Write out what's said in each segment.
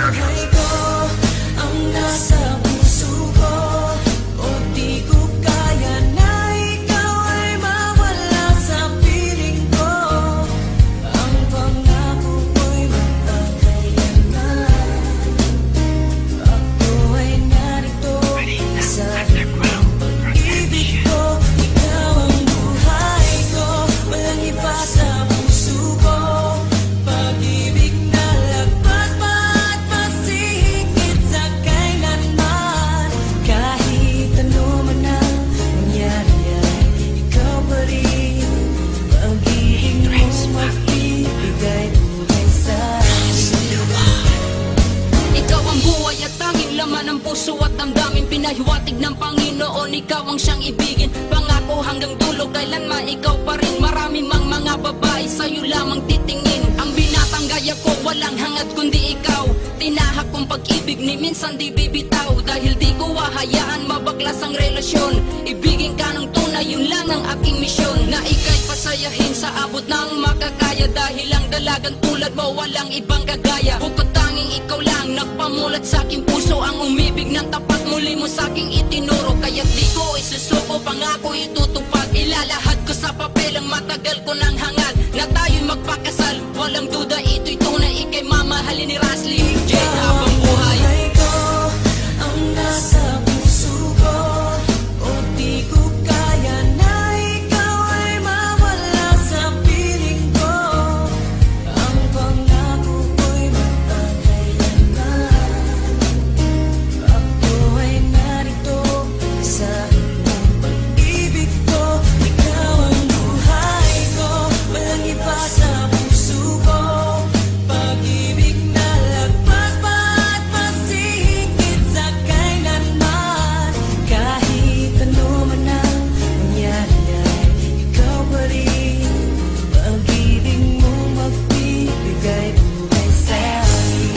buhay ko ang nasa puso ko. O di ko kaya na ikaw ay mawala sa piling ko. Ang pangako ko'y magkakayanan. Ako ay narito sa pag-ibig ko. Ikaw ang buhay ko, walang iba sa puso ko. Pag-ibig na lagpas pa at masihigit sa kailanman. Kahit ano man ang mangyari ay ikaw pa rin. Pag-ibig mo magbibigay buhay sa akin. Ikaw ang buhay at tanging laman ng puso at damdamin. Pinahiwatig ng Panginoon, ikaw ang siyang ibigin. Pangako hanggang dulo, kailanman ikaw pa rin. Marami mang mga babae sa'yo lamang titingin. Ang binatang gaya ko, walang hangad kundi ikaw. Tinahak kong pag-ibig ni minsan di bibitaw. Dahil di ko hahayaan mabaklas ang relasyon. Ibigin ka ng tunay, yun lang ang aking misyon. Na ika'y pasayahin sa abot ng makakaya. Dahil ang dalagang tulad mo, walang ibang kagaya. Bukod tanging ikaw lang, nagpamulat sa aking puso. Ang umibig ng tapat, muli mo sa aking itinuro. Kaya't di ko isusuko, pangako itutupad. Ilalahad ko sa papel ang matagal ko ng hangad. Na tayo'y magpakasal, walang duda ito'y tunay. Ika'y mamahalin ni Rasly J habang buhay. Buhay ko ang nasa puso ko. O di ko kaya na ikaw ay mawala sa piling ko. Ang pangako ko'y magkakayanan. Ako ay narito sa pag-ibig ko. Ikaw ang buhay ko, walang iba sa puso ko. Pag-ibig na lagpas pa at masihigit sa kailanman. Kahit ano man ang mangyari ay ikaw pa rin. Pag-ibig mo magbibigay buhay sa akin.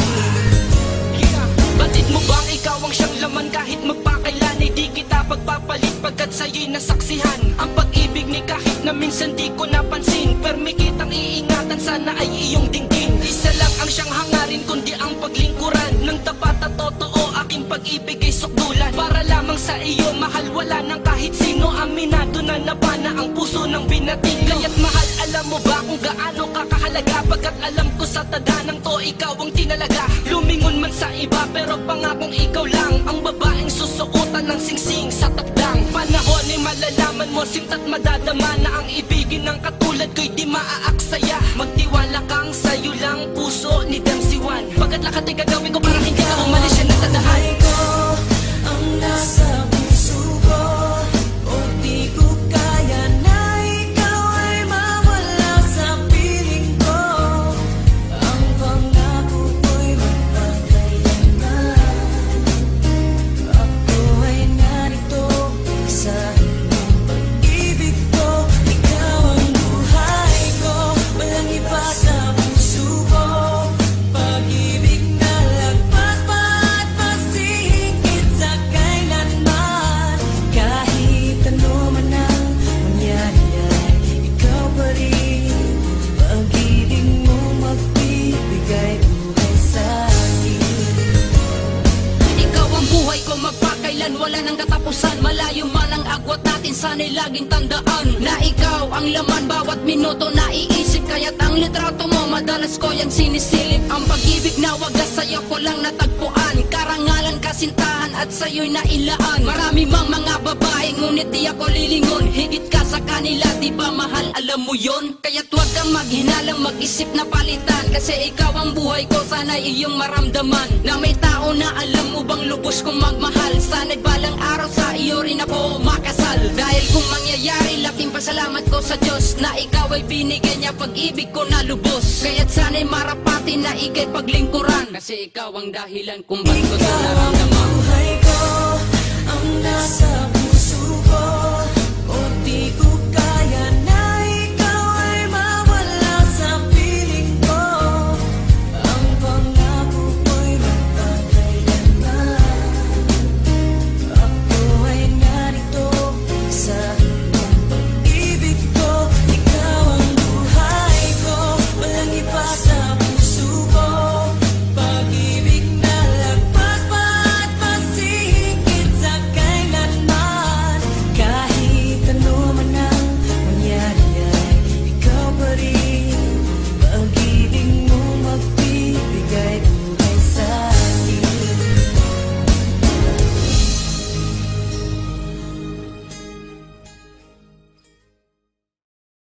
Batid mo bang ikaw ang siyang laman kahit magpakailan ay di kita pagpapalit pagkat sa'yo'y nasaksihan ang pag-ibig ni kahit na minsan di ko napansin. Permi kitang iingatan, sana ay iyong dinggin. Isa lang ang siyang hangarin kundi ang paglingkuran ng tapat at totoo. Aking pag-ibig ay sukdulan para lamang sa iyo, mahal wala nang kahit sino. Aminado na nabana ang puso ng binating. Kaya't mahal, alam mo ba kung gaano kakahalaga? Pagkat alam ko sa tadanang to, ikaw ang tinalaga. Lumingon man sa iba pero pangakong ikaw lang ang babaeng susuotan ng singsing sa takdang panahon ay malalaman mo, sinta't madadama na ang ibigin ng katulad ko'y di maaaksaya. Magtiwala kang sa'yo lang puso ni Damsiwan. Pagkat lahat ay gagawin ko para hindi ka umalis siya natadahan. Buhay ko ang nasa puso ko. O di ko kaya na ikaw ay mawala sa piling ko. Ang pangako ko'y magkakayanan. Ako ay narito sa pag-ibig ko. Ikaw ang buhay ko, walang iba sa puso ko. Pag-ibig na lagpas pa at masihigit sa kailanman. Kahit ano man ang mangyari ay ikaw pa rin. Pag-ibig mo magbibigay buhay sa akin. Ikaw ang buhay ko, magpakailan, wala nang katapusan. Malayo man ang agwat natin, sana'y laging tandaan na ikaw ang laman bawat minuto naiisip. Kaya't ang litrato mo, madalas ko yan sinisilip. Ang pag-ibig na wagas sa'yo ko lang natagpuan. Karangalan, kasintahan at sa'yo'y nailaan. Marami mang mga babae, ngunit di ako lilingon. Higit ka sa kanila, di ba mahal, alam mo yon? Kaya't huwag kang maghinalang mag-isip na palitan. Kasi ikaw ang buhay ko, sana'y iyong maramdaman na may tao na alam mo bang lubos kong magmahal. Sana'y balang araw sa iyo rin ako makasal. Dahil kung mangyayari, laking pasalamat ko sa Diyos na ikaw ay binigyan niya pag-ibig ko na lubos. Kaya't sana'y marapati na ika'y paglingkuran. Kasi ikaw ang dahilan kung ba't ko ito Ikaw ang naramdaman. buhay ko ang nasa